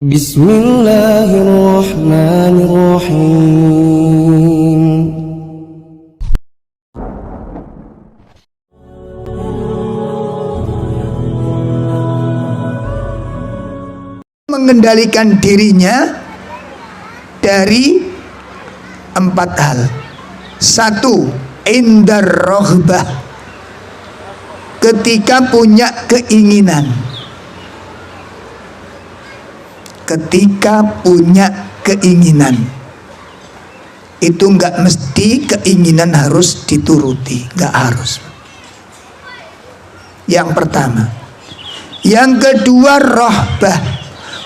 Bismillahirrahmanirrahim. Mengendalikan dirinya dari 4 hal. 1. Indar rohbah, ketika punya keinginan. Ketika punya keinginan itu enggak mesti keinginan harus dituruti, enggak harus. Yang pertama. Yang kedua, rohbah,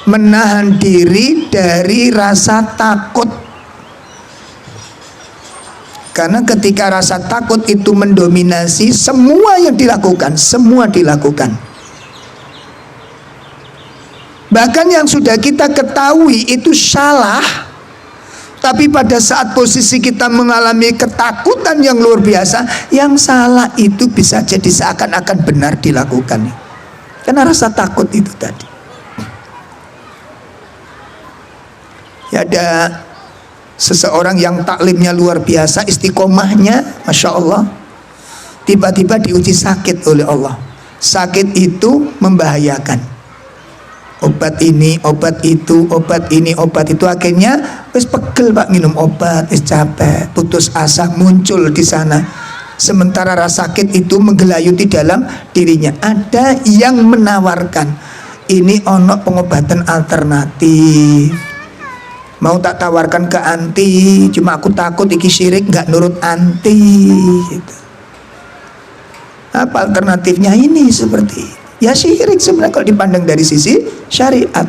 menahan diri dari rasa takut. Karena ketika rasa takut itu mendominasi, semua yang dilakukan, semua dilakukan. Bahkan yang sudah kita ketahui itu salah, tapi pada saat posisi kita mengalami ketakutan yang luar biasa, yang salah itu bisa jadi seakan-akan benar dilakukan. Karena rasa takut itu tadi. Ya, ada seseorang yang taklimnya luar biasa, istiqomahnya Masya Allah, tiba-tiba diuji sakit oleh Allah. Sakit itu membahayakan. Obat ini, obat itu, obat ini, obat itu, akhirnya wis pegel Pak minum obat, wis capek, putus asa, muncul di sana. Sementara rasa sakit itu menggelayuti dalam dirinya. Ada yang menawarkan, ini ono pengobatan alternatif, mau tak tawarkan ke anti, cuma aku takut iki syirik nggak nurut anti gitu. Apa alternatifnya? Ini seperti ini. Ya syirik sebenarnya kalau dipandang dari sisi syariat.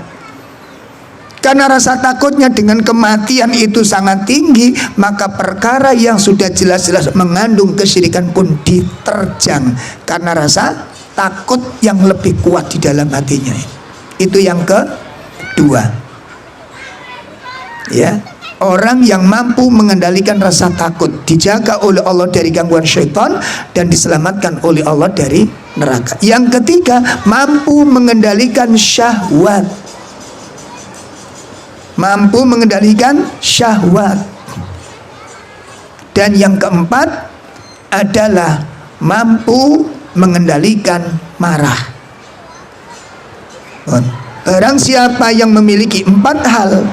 Karena rasa takutnya dengan kematian itu sangat tinggi, maka perkara yang sudah jelas-jelas mengandung kesyirikan pun diterjang karena rasa takut yang lebih kuat di dalam hatinya. Itu yang kedua. Ya, orang yang mampu mengendalikan rasa takut, dijaga oleh Allah dari gangguan syaitan dan diselamatkan oleh Allah dari neraka. Yang ketiga, mampu mengendalikan syahwat. Mampu mengendalikan syahwat. Dan yang keempat adalah mampu mengendalikan marah. Barang siapa yang memiliki 4 hal,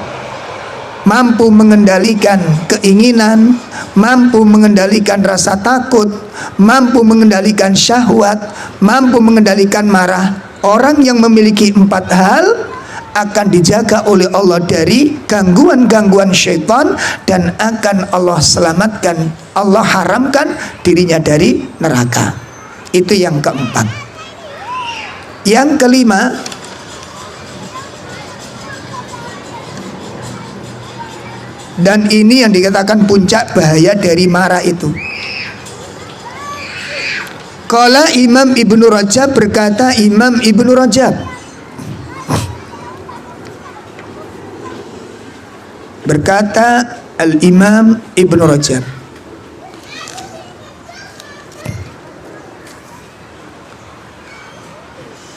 mampu mengendalikan keinginan, mampu mengendalikan rasa takut, mampu mengendalikan syahwat, mampu mengendalikan marah. Orang yang memiliki 4 hal akan dijaga oleh Allah dari gangguan-gangguan syaitan dan akan Allah selamatkan, Allah haramkan dirinya dari neraka. Itu yang keempat. Yang kelima, dan ini yang dikatakan puncak bahaya dari marah itu. Qala Imam Ibnu Rajab, berkata Imam Ibnu Rajab, berkata Al-Imam Ibnu Rajab,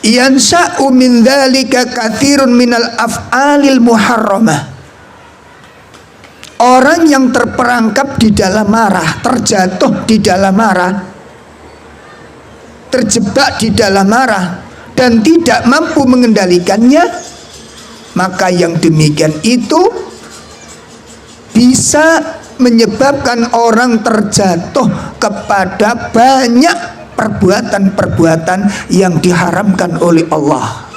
yansa'u min dzalika katsirun minal af'alil muharramah. Orang yang terperangkap di dalam marah, terjatuh di dalam marah, terjebak di dalam marah dan tidak mampu mengendalikannya, maka yang demikian itu bisa menyebabkan orang terjatuh kepada banyak perbuatan-perbuatan yang diharamkan oleh Allah.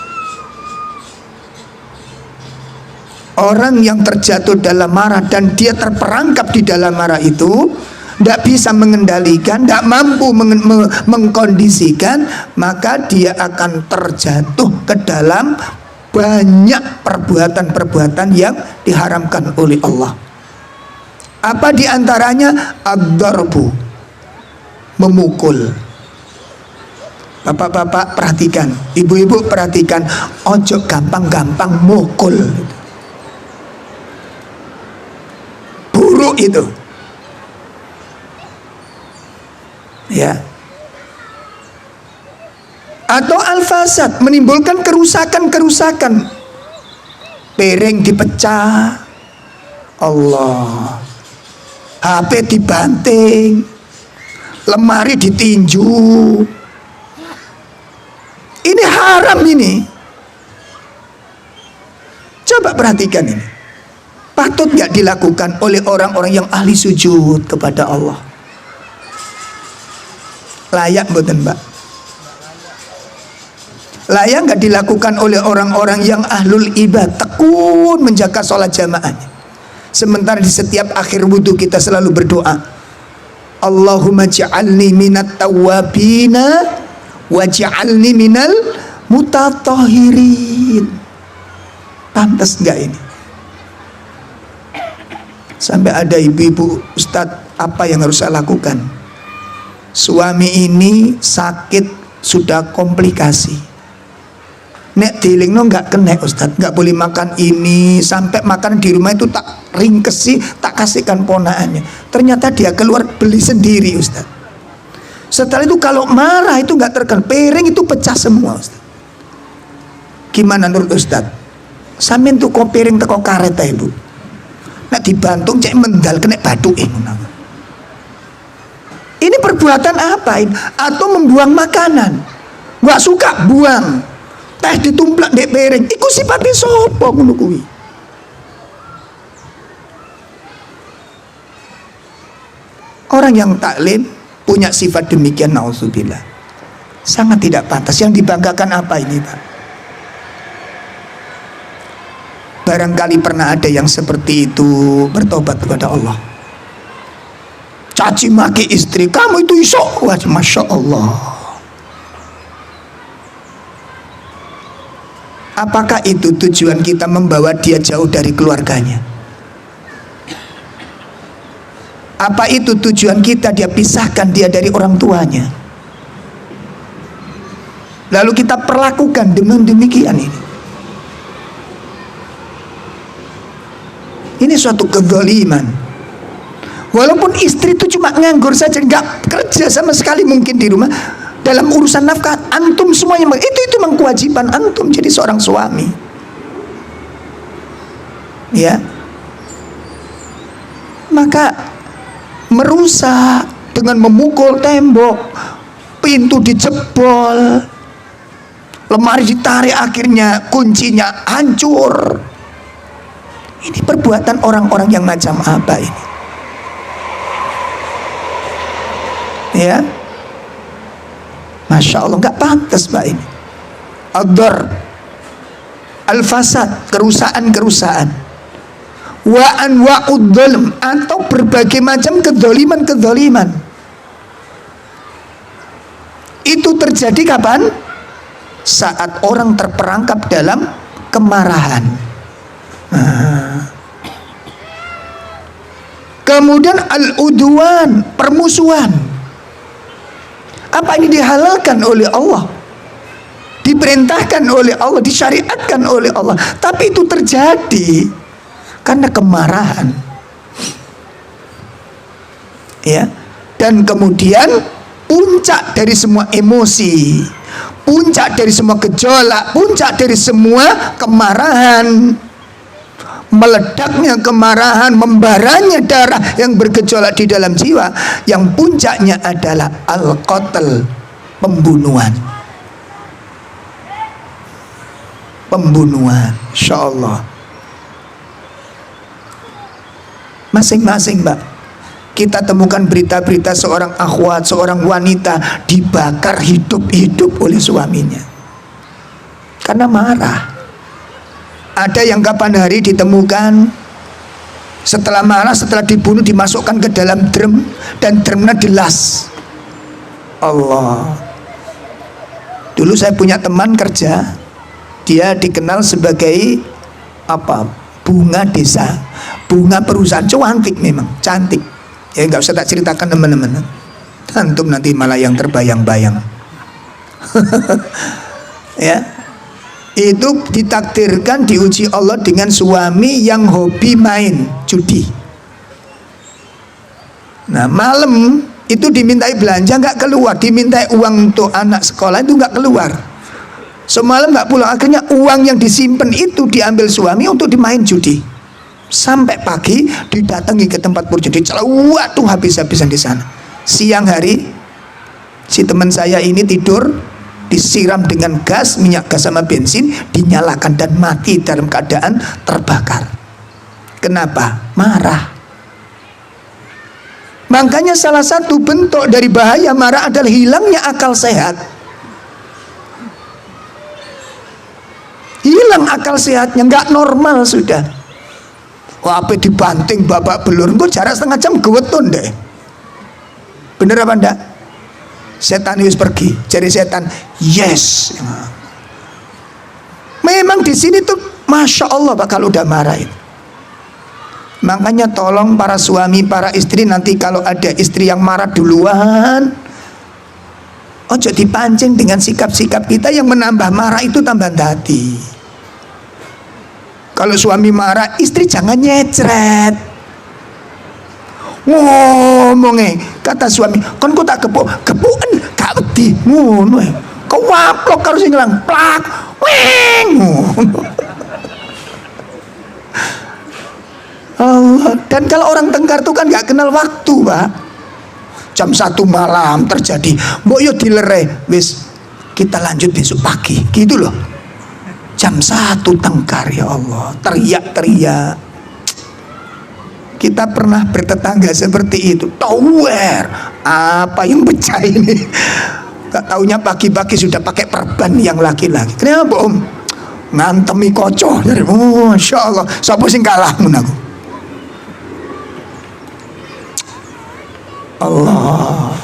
Orang yang terjatuh dalam marah dan dia terperangkap di dalam marah itu, tidak bisa mengendalikan, tidak mampu mengkondisikan, maka dia akan terjatuh ke dalam banyak perbuatan-perbuatan yang diharamkan oleh Allah. Apa diantaranya? Ad-darbu, memukul. Bapak-bapak perhatikan, ibu-ibu perhatikan, ojo gampang-gampang mukul. Buruk itu. Ya. Atau al-fasad, menimbulkan kerusakan-kerusakan. piring dipecah, Allah, HP dibanting, lemari ditinju. Ini haram ini. Coba perhatikan ini. Patut nggak dilakukan oleh orang-orang yang ahli sujud kepada Allah? Layak mboten, Mbak? Layak nggak dilakukan oleh orang-orang yang ahlul ibadah, tekun menjaga sholat jamaahnya? Sementara di setiap akhir wudhu kita selalu berdoa, Allahumma ja'alni minat tawwabina wa ja'alni minal mutatahhirin. Pantas nggak ini? Sampai ada ibu-ibu, Ustadz, apa yang harus saya lakukan? Suami ini sakit, sudah komplikasi. Nek dilingno nggak kena, Ustadz, nggak boleh makan ini, sampai makan di rumah itu tak ringkesi, tak kasihkan ponaannya. Ternyata dia keluar beli sendiri, Ustadz. Setelah itu kalau marah itu nggak terkenal, piring itu pecah semua, Ustadz. Gimana menurut Ustadz? Samin tuh kok piring teko karet ya, Bu. Nak dibantung cek mendal kena batu ini. Ini perbuatan apa ini? Atau membuang makanan? Gak suka buang. Teh ditumplak di piring. Iku sifatnya sopo ngono kuwi. Orang yang taklim punya sifat demikian, naudzubillah. Sangat tidak pantas. Yang dibanggakan apa ini, Pak? Barangkali pernah ada yang seperti itu bertobat kepada Allah. Caci maki istri, kamu itu iso. Wah, Masya Allah. Apakah itu tujuan kita membawa dia jauh dari keluarganya? Apa itu tujuan kita dia pisahkan dia dari orang tuanya? Lalu kita perlakukan dengan demikian ini. Ini suatu kezaliman. Walaupun istri itu cuma nganggur saja, nggak kerja sama sekali mungkin di rumah, dalam urusan nafkah antum semuanya itu memang kewajiban antum jadi seorang suami. Ya. Maka merusak dengan memukul tembok, pintu dijebol, lemari ditarik, akhirnya kuncinya hancur. Ini perbuatan orang-orang yang macam apa ini? Ya, Masya Allah, nggak pantas, Mbak, ini. Ad-dar, al-fasad, kerusakan, wa anwa'ud dzulm, atau berbagai macam kedzaliman. Itu terjadi kapan? Saat orang terperangkap dalam kemarahan. Kemudian al-udwan, permusuhan. Apa ini dihalalkan oleh Allah, diperintahkan oleh Allah, disyariatkan oleh Allah, tapi itu terjadi karena kemarahan, ya. Dan kemudian puncak dari semua emosi, puncak dari semua gejolak, puncak dari semua kemarahan, meledaknya kemarahan, membaranya darah yang bergejolak di dalam jiwa, yang puncaknya adalah al-qatl, pembunuhan. Insyaallah. Masing-masing, Mbak, kita temukan berita-berita seorang akhwat, seorang wanita dibakar hidup-hidup oleh suaminya karena marah. Ada yang kapan hari ditemukan setelah marah, setelah dibunuh, dimasukkan ke dalam drum dan drumnya dilas. Allah. Dulu saya punya teman kerja, dia dikenal sebagai apa? Bunga desa, bunga perusahaan, cantik memang, cantik. Ya nggak usah tak ceritakan teman-teman. Antum nanti malah yang terbayang-bayang. Ya. Itu ditakdirkan diuji Allah dengan suami yang hobi main judi. Nah, malam itu dimintai belanja nggak keluar, dimintai uang untuk anak sekolah itu nggak keluar. Semalam nggak pulang, akhirnya uang yang disimpan itu diambil suami untuk dimain judi. Sampai pagi didatangi ke tempat berjudi, celawat tuh habis-habisan di sana. Siang hari si teman saya ini tidur, disiram dengan gas, minyak gas sama bensin, dinyalakan dan mati dalam keadaan terbakar. Kenapa? Marah. Makanya salah satu bentuk dari bahaya marah adalah hilangnya akal sehat. Hilang akal sehatnya, nggak normal sudah. Wah, apa dibanting babak belur, gue jarak setengah jam gewetun deh. Bener apa enggak? Setan harus pergi. Jadi setan, yes. Memang di sini tuh, masya Allah Pak, kalau udah marah itu. Makanya tolong para suami, para istri, nanti kalau ada istri yang marah duluan, ojo dipancing dengan sikap-sikap kita yang menambah marah itu tambah hati. Kalau suami marah, istri jangan nyecret. Ngomongnya kata suami, kon ku tak kepuken gak wedi ngono. Kau waplok harus ngilang plak. Weng. Allah. Dan kalau orang tengkar itu kan gak kenal waktu, Pak. Jam 1 malam terjadi, mbok yo dilere, wis kita lanjut besok pagi, gitu loh. Jam 1 tengkar, ya Allah, teriak-teriak. Kita pernah bertetangga seperti itu. Tower, apa yang pecah ini? Gak taunya pagi-pagi sudah pakai perban yang laki-laki. Kenapa Om? Ngantemi kocok dari, Masya Allah, sapa sing kalah aku. Allah,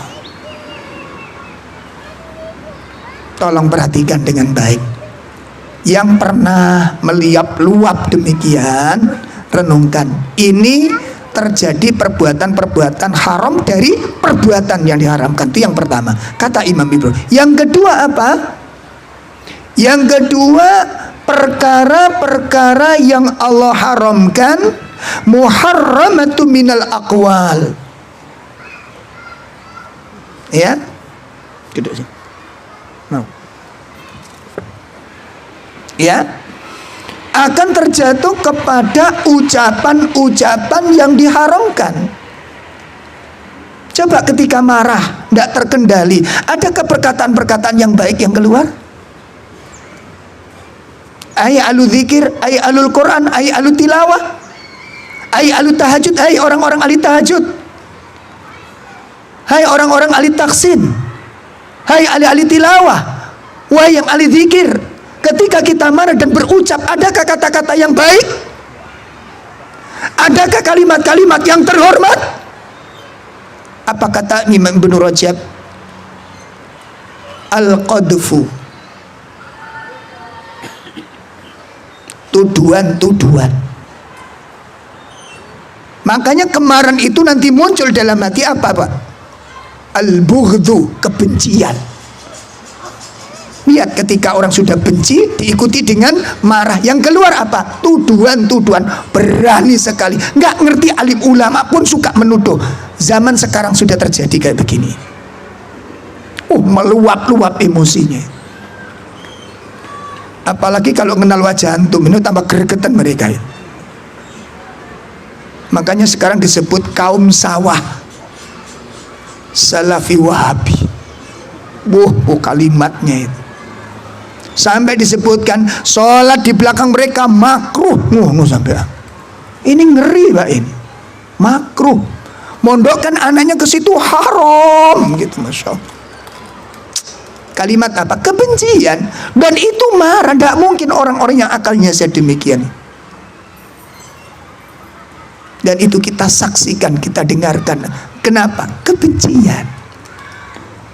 tolong perhatikan dengan baik. Yang pernah meliap luap demikian, renungkan. Ini terjadi perbuatan-perbuatan haram dari perbuatan yang diharamkan. Itu yang pertama, kata Imam Ibnu. Yang kedua apa? Yang kedua, perkara-perkara yang Allah haramkan, muharramatu minal aqwal. Ya, duduk sih. Mau. Ya, akan terjatuh kepada ucapan-ucapan yang diharamkan. Coba ketika marah, tidak terkendali, adakah perkataan-perkataan yang baik yang keluar? Ay alu zikir, ay alul Quran, ay alu tilawah, ay alu tahajud, ay orang-orang ahli tahajud. Hai orang-orang ahli taksin, hai ahli-ahli tilawah, wahai yang ahli zikir. Ketika kita marah dan berucap, adakah kata-kata yang baik? Adakah kalimat-kalimat yang terhormat? Apa kata Imam Ibnu Rajab? Al-qadfu, tuduhan-tuduhan. Makanya kemarahan itu nanti muncul dalam hati apa Pak? Al-bughdhu, kebencian. Lihat ketika orang sudah benci, diikuti dengan marah. Yang keluar apa? Tuduhan-tuduhan. Berani sekali. Nggak ngerti, alim ulama pun suka menuduh. Zaman sekarang sudah terjadi kayak begini. Meluap-luap emosinya. Apalagi kalau kenal wajah antum, ini tambah gregetan mereka ya. Makanya sekarang disebut kaum sawah, Salafi Wahabi. Kalimatnya itu sampai disebutkan sholat di belakang mereka makruh. Sampai ini ngeri Pak, ini makruh. Mondokkan anaknya ke situ haram gitu, Masya Allah. Kalimat apa? Kebencian. Dan itu marah. Tidak mungkin orang-orang yang akalnya sedemikian. Dan itu kita saksikan, kita dengarkan. Kenapa? Kebencian.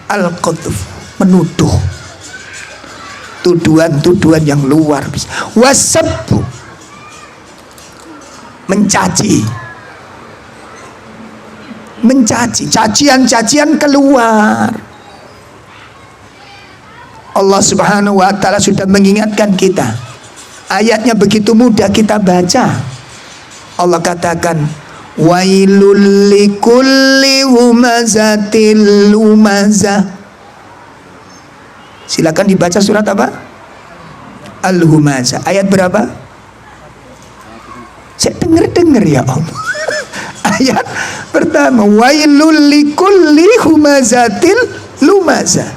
Al-qadhf, menuduh. Tuduhan-tuduhan yang luar biasa. Wasabbu, mencaci. Mencaci, cacian-cacian keluar. Allah Subhanahu wa ta'ala sudah mengingatkan kita. Ayatnya begitu mudah kita baca. Allah katakan, wailul likulli humazatil lumazah. Silakan dibaca surat apa? Al-Humazah. Ayat berapa? Saya dengar ya Om. Ayat pertama, wailul likulli humazatil lumazah.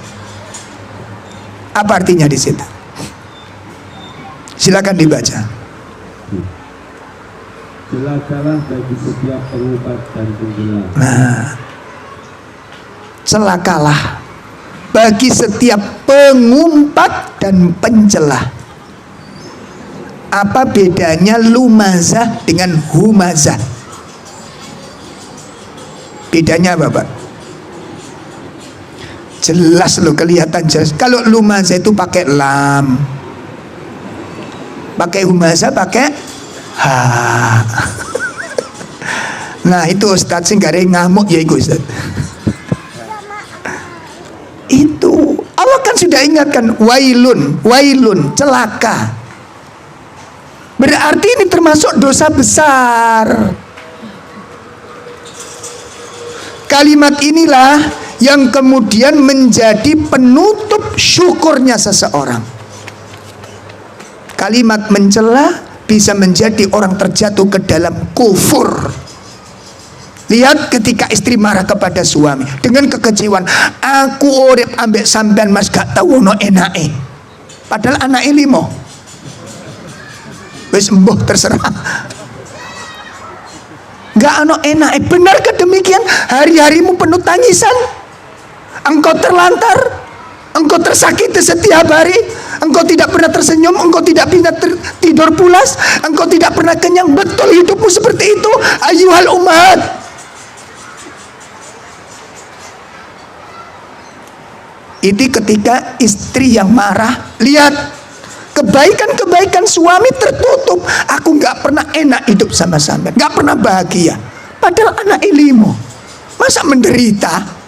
Apa artinya di situ? Silakan dibaca. Celakalah bagi setiap pengumpat dan penjelas. Nah, celakalah bagi setiap pengumpat dan pencelah. Apa bedanya lumazah dengan humazah? Bedanya apa, Pak? Jelas loh, kelihatan jelas. Kalau lumazah itu pakai lam, pakai humazah pakai ha. Nah itu Ustadz sing gare ngamuk ya itu Ustadz. Itu Allah kan sudah ingatkan, wailun, celaka. Berarti ini termasuk dosa besar. Kalimat inilah yang kemudian menjadi penutup syukurnya seseorang. Kalimat mencela bisa menjadi orang terjatuh ke dalam kufur. Lihat ketika istri marah kepada suami dengan kekecewaan, aku urip ambek sampean mas gak tau ono enake. Padahal anake limo. Wis mbuh terserah. Gak ono enake. Benarkah demikian? Hari-harimu penuh tangisan. Engkau terlantar, engkau tersakiti setiap hari, engkau tidak pernah tersenyum, engkau tidak pernah tidur pulas, engkau tidak pernah kenyang. Betul hidupmu seperti itu, ayuhal umat. Itu ketika istri yang marah. Lihat kebaikan-kebaikan suami tertutup. Aku gak pernah enak hidup sama sampean, gak pernah bahagia. Padahal anak ilmu, masa menderita?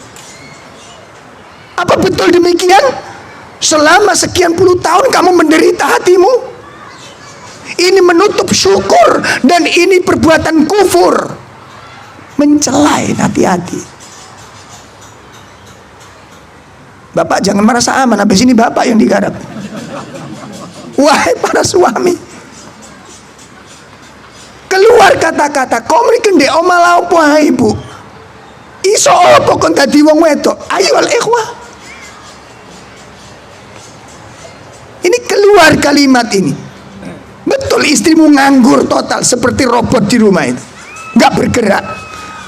Apa betul demikian? Selama sekian puluh tahun kamu menderita hatimu? Ini menutup syukur dan ini perbuatan kufur. Mencelain, hati-hati. Bapak jangan merasa aman, habis ini bapak yang digarap. Wahai para suami, keluar kata-kata komriken de omala opo ibu. Iso opo kon dadi wong wedok? Ayo al ikhwah. Ini keluar kalimat ini. Betul istrimu nganggur total seperti robot di rumah itu, nggak bergerak.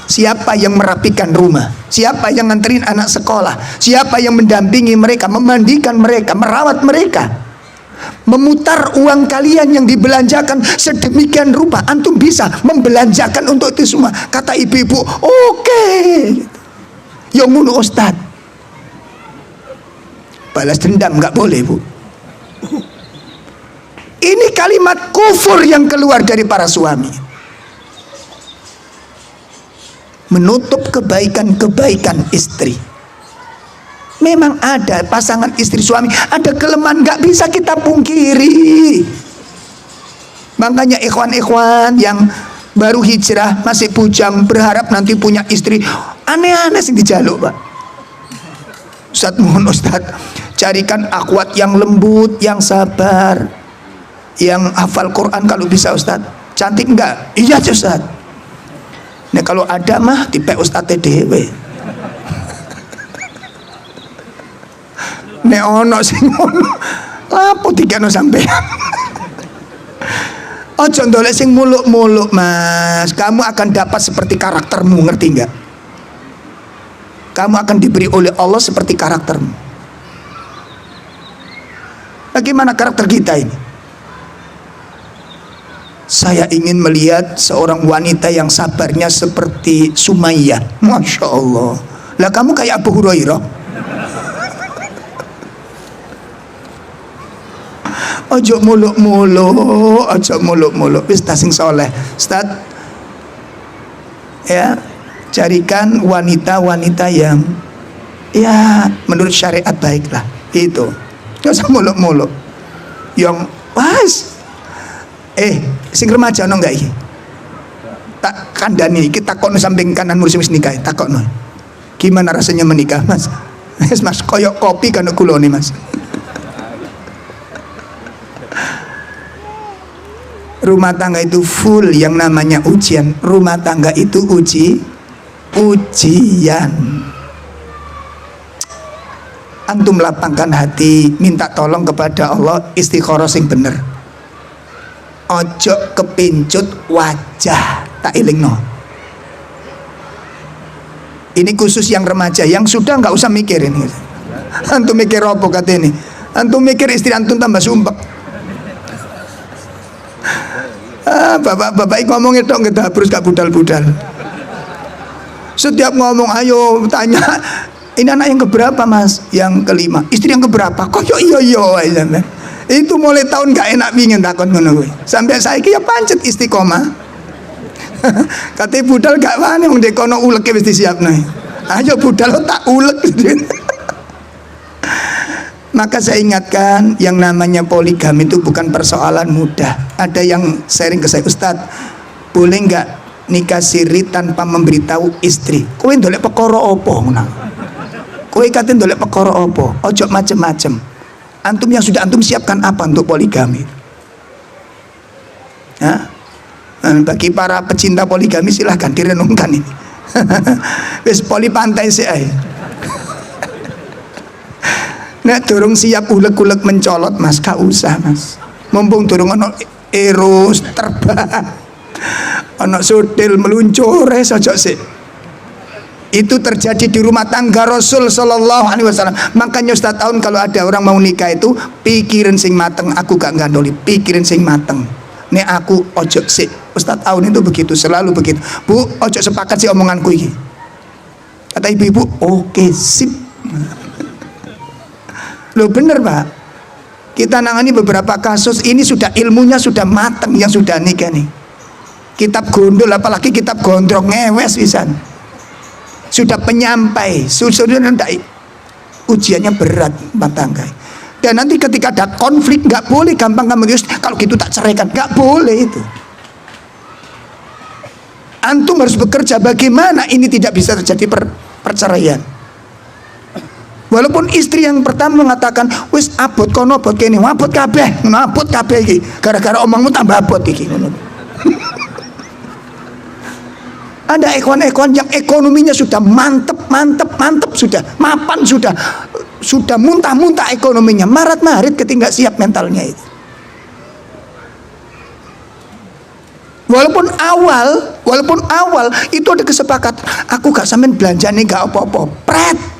Siapa yang merapikan rumah? Siapa yang nganterin anak sekolah? Siapa yang mendampingi mereka, memandikan mereka, merawat mereka? Memutar uang kalian yang dibelanjakan sedemikian rupa, antum bisa membelanjakan untuk itu semua. Kata ibu-ibu, oke. Yang mulu Ustad. Balas dendam nggak boleh bu. Ini kalimat kufur yang keluar dari para suami. Menutup kebaikan-kebaikan istri. Memang ada pasangan istri suami ada kelemahan, nggak bisa kita pungkiri. Makanya ikhwan-ikhwan yang baru hijrah masih bujang berharap nanti punya istri aneh-aneh sih dijaluk pak. Ustaz mohon Ustaz carikan akhwat yang lembut, yang sabar, yang hafal Quran kalau bisa Ustaz. Cantik enggak? Iya Ustaz. Nah kalau ada mah tipe Ustaz TDW. Nek ono sing ngono lapo dikene sampean. Ojo ndolek sing muluk-muluk mas. Kamu akan dapat seperti karaktermu, ngerti enggak? Kamu akan diberi oleh Allah seperti karaktermu. Bagaimana karakter kita ini? Saya ingin melihat seorang wanita yang sabarnya seperti Sumayyah. Masya Allah. Lah kamu kayak Abu Hurairah. Ojo muluk-muluk, ojo muluk-muluk. Wis sing soleh. Ustaz, ya, carikan wanita-wanita yang ya menurut syariat baiklah. Itu. Enggak usah muluk-muluk. Yang pas. Sing remaja ono enggak iki? Tak kandani iki takokno samping kanan wis nikah, takokno. Gimana rasanya menikah, Mas? Mas koyok kopi kan kula nih, Mas. Rumah tangga itu full yang namanya ujian. Rumah tangga itu ujian. Antum lapangkan hati, minta tolong kepada Allah, istikharah sing bener. Ojo kepincut wajah, tak ilingno. Ini khusus yang remaja, yang sudah nggak usah mikirin. Antum mikir apa kata ini? Antum mikir istri antum tambah sumpek. Bapak ngomong itu nggak terus gak budal-budal. Setiap ngomong ayo tanya, ini anak yang keberapa mas? Yang kelima. Istri yang keberapa? Kok iyo itu mulai tahun gak enak pingin takon ngono. Sampai saya ya pancet istiqomah. Katanya budal gak wani wong dekono ulek wis disiapno. Ayo budal tak ulek. Maka saya ingatkan, yang namanya poligami itu bukan persoalan mudah. Ada yang sharing ke saya, Ustadz, boleh nggak nikah siri tanpa memberitahu istri? Kowe ndolek perkara apa ngono? Kowe kate ndolek perkara apa? Ojo macem-macem. Antum yang sudah antum siapkan apa untuk poligami? Ya? Bagi para pecinta poligami silahkan direnungkan ini. Wis poli pantai sih ae. Nek durung siap ulek-ulek mencolot mas, gak usah mas. Mumpung durung ono eros terbang, ono sudil meluncur, sojok sih. Itu terjadi di rumah tangga Rasul Sallallahu Alaihi Wasallam. Makanya Ustaz tahun kalau ada orang mau nikah itu pikirin sing mateng. Aku gak ngandoli, pikirin sing mateng. Nek aku ojo sih. Ustaz tahun itu begitu, selalu begitu. Bu, ojo sepakat sih omonganku ini. Kata ibu-ibu, oke sip. Loh bener pak, kita nangani beberapa kasus ini sudah ilmunya sudah matang yang sudah nikah nih. Kitab gondol apalagi kitab gondrong ngewes pisan. Sudah penyampai, sudah nanti ujiannya berat rumah tangga. Dan nanti ketika ada konflik nggak boleh gampang kamu kalau gitu tak ceraikan, nggak boleh itu. Antum harus bekerja bagaimana ini tidak bisa terjadi perceraian. Walaupun istri yang pertama mengatakan wis abot kono abot kene, abot kabeh, abot kabeh iki. Gara-gara omongmu tambah abot iki ngono. Ada ekon-ekon yang ekonominya sudah mantep sudah, mapan sudah muntah-muntah ekonominya, marat-marit ketika siap mentalnya itu. Walaupun awal itu ada kesepakatan, aku gak sampean belanja nih gak apa-apa, pret.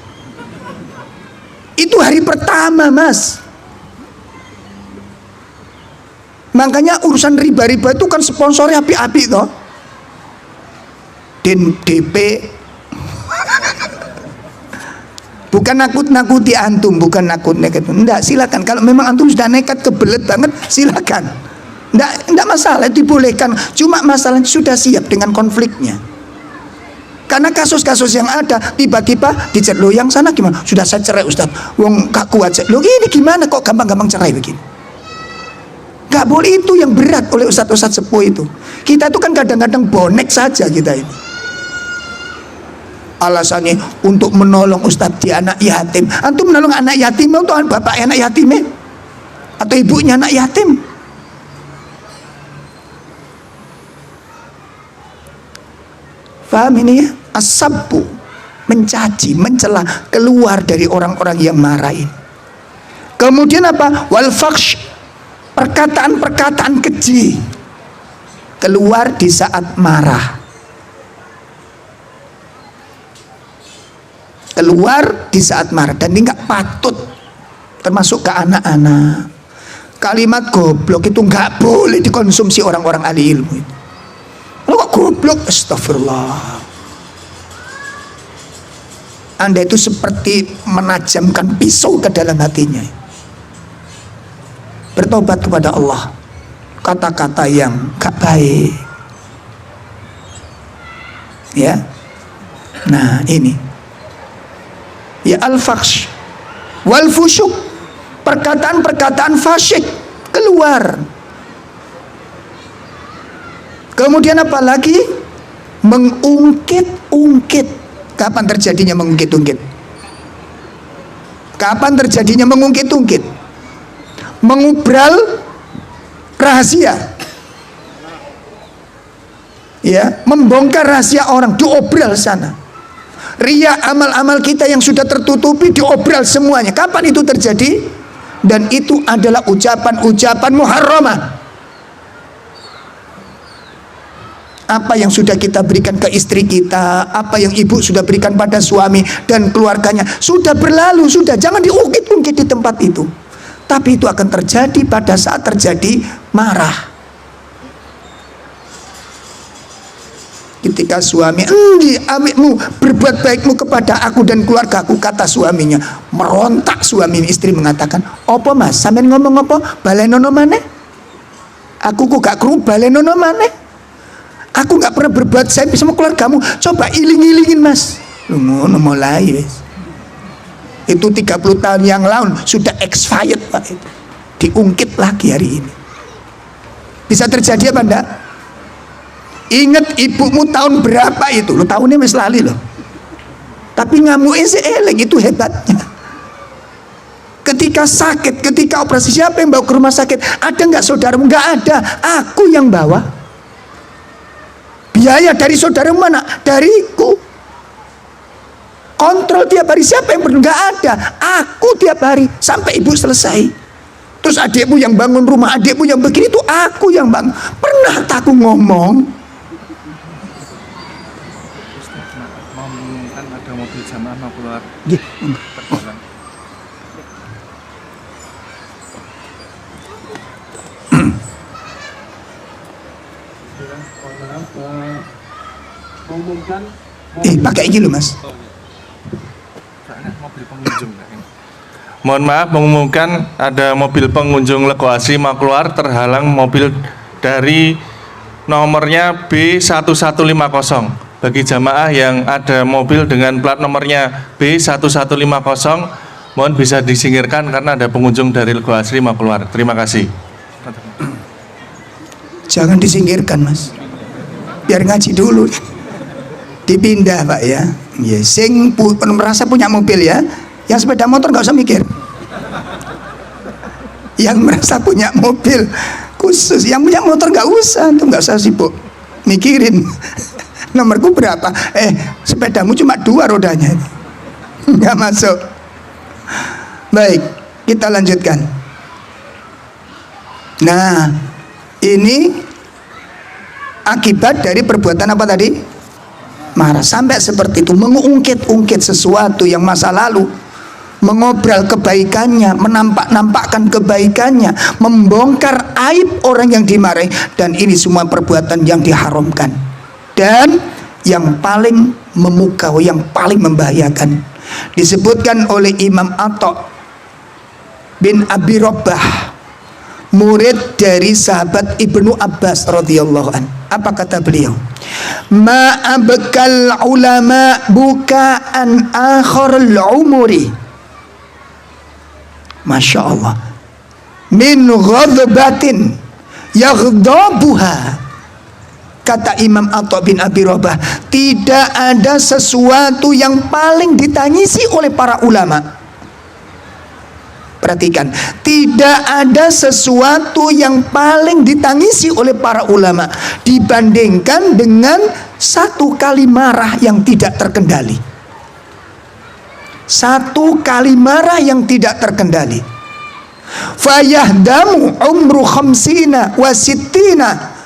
Itu hari pertama mas. Makanya urusan riba-riba itu kan sponsornya api-api toh. DP bukan nakut-nakuti antum, bukan nakut-nakut. Enggak, silakan. Kalau memang antum sudah nekat kebelet banget, silakan. Enggak masalah, dibolehkan. Cuma masalahnya sudah siap dengan konfliknya. Karena kasus-kasus yang ada tiba-tiba dicat, lo yang sana gimana? Sudah saya cerai Ustaz. Wong gak kuat. Lo ini gimana kok gampang-gampang cerai begini? Gak boleh, itu yang berat oleh ustaz-ustaz sepuh itu. Kita itu kan kadang-kadang bonek saja kita ini. Alasannya untuk menolong Ustaz di anak yatim. Antum menolong anak yatim atau bapak anak yatim atau ibunya anak yatim? Paham ini ya? As-sabbu, mencaci, mencela, keluar dari orang-orang yang marah ini. Kemudian apa? Wal fakhsh, perkataan-perkataan keji, keluar di saat marah. Keluar di saat marah, dan ini nggak patut, termasuk ke anak-anak. Kalimat goblok itu nggak boleh dikonsumsi orang-orang ahli ilmu itu. Lo kok goblok? Astagfirullah. Anda itu seperti menajamkan pisau ke dalam hatinya. Bertobat kepada Allah. Kata-kata yang gak baik. Ya. Nah ini. Ya al-fakhsh wal fusyuk, perkataan-perkataan fasyik keluar. Kemudian apa lagi? Mengungkit-ungkit. Kapan terjadinya mengungkit-ungkit? Kapan terjadinya mengungkit-ungkit? Mengubral rahasia. ya, membongkar rahasia orang, diobral sana. Ria, amal-amal kita yang sudah tertutupi diobral semuanya. Kapan itu terjadi? Dan itu adalah ucapan-ucapan muharramah. Apa yang sudah kita berikan ke istri kita, apa yang ibu sudah berikan pada suami dan keluarganya, sudah berlalu, sudah, jangan diungkit-ungkit di tempat itu. Tapi itu akan terjadi pada saat terjadi marah. Ketika suami, "Endi amikmu berbuat baikmu kepada aku dan keluargaku," kata suaminya. Merontak suami, istri mengatakan, "Apa mas, sampean ngomong apa? Balenono maneh? Aku kok gak krungu balenono maneh? Aku gak pernah berbuat baik sama keluargamu. Coba iling-ilingin mas." Lu ngono mulai wis. Itu 30 tahun yang lalu sudah expired Pak itu. Diungkit lagi hari ini. Bisa terjadi apa enggak? Ingat ibumu tahun berapa itu? Lo tahunnya wis lali loh. Tapi ngamuin si eleng, itu hebatnya. Ketika sakit, ketika operasi, siapa yang bawa ke rumah sakit? Ada nggak saudaramu? Nggak ada. Aku yang bawa. Biaya dari saudaramu mana? Dariku. Kontrol tiap hari, siapa yang perlu? Nggak ada. Aku tiap hari sampai ibu selesai. Terus adikmu yang bangun rumah, adikmu yang begini, itu aku yang bangun. Pernah tak aku ngomong? Kan ada mobil jamaah mau keluar. Perjalanan. Mengumumkan Pakai ini loh mas. Soalnya mobil pengunjung. Mohon maaf, mengumumkan ada mobil pengunjung Legoasi mau keluar, terhalang mobil dari nomornya B1150. Bagi jamaah yang ada mobil dengan plat nomornya B1150, mohon bisa disingkirkan karena ada pengunjung dari Legoasi mau keluar. Terima kasih. Jangan disingkirkan mas, biar ngaji dulu. Dipindah pak ya. Sing merasa punya mobil ya, yang sepeda motor nggak usah mikir. Yang merasa punya mobil khusus, yang punya motor nggak usah, tuh nggak usah sibuk mikirin nomorku berapa. Sepedamu cuma 2 rodanya, nggak masuk. Baik, kita lanjutkan. Nah, ini akibat dari perbuatan apa tadi? Marah. Sampai seperti itu, mengungkit-ungkit sesuatu yang masa lalu, mengobral kebaikannya, menampak-nampakkan kebaikannya, membongkar aib orang yang dimarahi, dan ini semua perbuatan yang diharamkan dan yang paling memukau, yang paling membahayakan. Disebutkan oleh Imam Atha bin Abi Rabbah, murid dari sahabat Ibnu Abbas radhiyallahu an. Apa kata beliau? Ma'abkal ulama bukaan akhirul umuri. Masya Allah. Min ghadbatin yaghdabuha. Kata Imam Atha bin Abi Rabbah, tidak ada sesuatu yang paling ditangisi oleh para ulama. Perhatikan, tidak ada sesuatu yang paling ditangisi oleh para ulama dibandingkan dengan satu kali marah yang tidak terkendali. Satu kali marah yang tidak terkendali. Fayahdamu umru khamsina wa sittina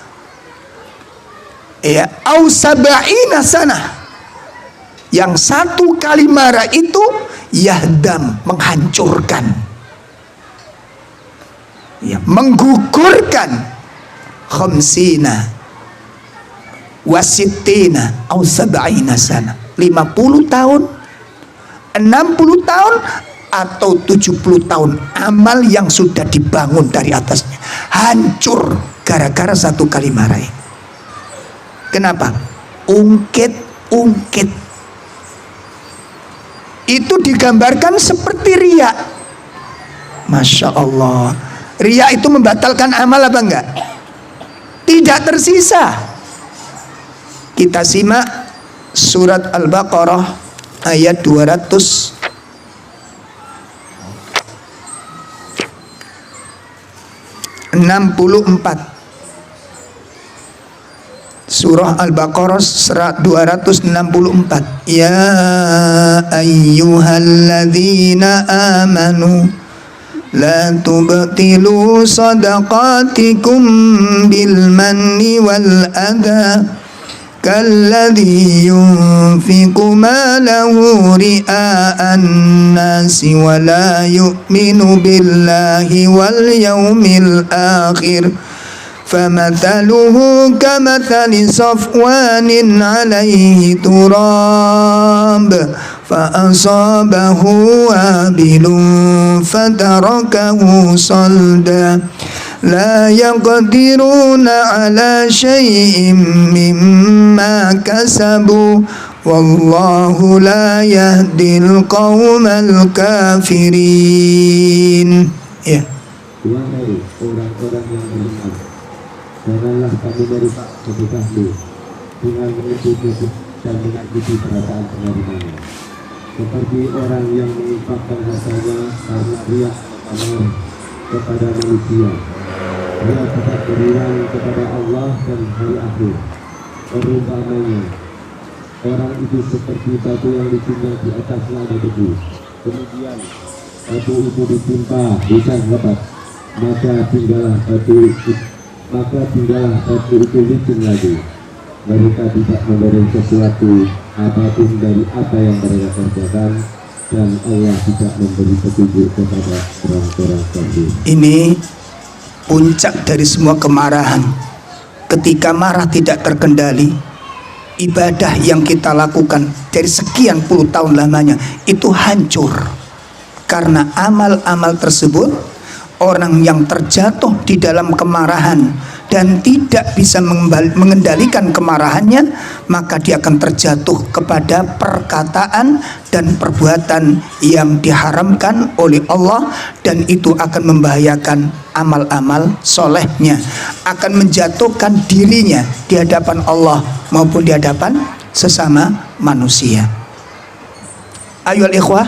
au sab'ina sana. Yang satu kali marah itu yahdam, menghancurkan, menggugurkan, khamsina wasittina au sab'ina sana, 50 tahun, 60 tahun atau 70 tahun amal yang sudah dibangun dari atasnya hancur gara-gara satu kali marah ini. Kenapa? Ungkit-ungkit. Itu digambarkan seperti riya. Masya Allah. Riya itu membatalkan amal apa enggak? Tidak tersisa. Kita simak surat Al-Baqarah ayat 264. Surah Al-Baqarah surat 264. Ya ayyuhalladzina amanu la tubtilu sadaqatikum bil manni wal adha kalladhi yunfiqu malahu ri'a'an nasi wa la yu'minu billahi wal yawmil akhir famathaluhu kamathali safwanin alayhi turab fa'asabahu wabilun fatarakahu salda la yaqdiruna ala syai'in mimma kasabu wallahu la yahdil qawmal kafirin. Ya. Wahai orang-orang yang beriman, janganlah kamu merusak sedekahmu dengan menyebut-nyebut dan menyakiti perasaan penerimanya, seperti orang yang menginfakkan hartanya karena riya atau kepada manusia. Dia tidak beriman kepada Allah dan hari akhir. Perumpamanya, orang itu seperti batu yang dicungnya di atasnya ada debu. Kemudian batu itu ditimpa hujan lebat, maka tinggallah batu itu licin lagi. Mereka tidak memberi sesuatu apapun dari apa yang mereka kerjakan, dan Allah tidak memberi petunjuk kepada orang-orang kafir. Ini puncak dari semua kemarahan. Ketika marah tidak terkendali, ibadah yang kita lakukan dari sekian puluh tahun lamanya itu hancur. Karena amal-amal tersebut, orang yang terjatuh di dalam kemarahan dan tidak bisa mengendalikan kemarahannya, maka dia akan terjatuh kepada perkataan dan perbuatan yang diharamkan oleh Allah, dan itu akan membahayakan amal-amal solehnya, akan menjatuhkan dirinya di hadapan Allah maupun di hadapan sesama manusia. Ayolah ikhwah,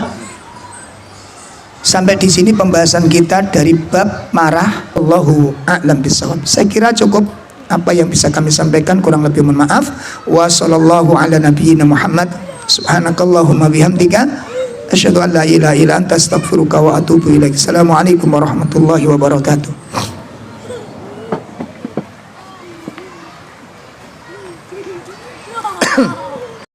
sampai di sini pembahasan kita dari bab marah. Allahu a'lam bishawab. Saya kira cukup apa yang bisa kami sampaikan, kurang lebih mohon maaf. Wa sallallahu ala nabiyyina Muhammad. Subhanakallahumma bihamdika asyhadu an la ilaha illa anta astaghfiruka wa atubu ilaik. Assalamualaikum warahmatullahi wabarakatuh.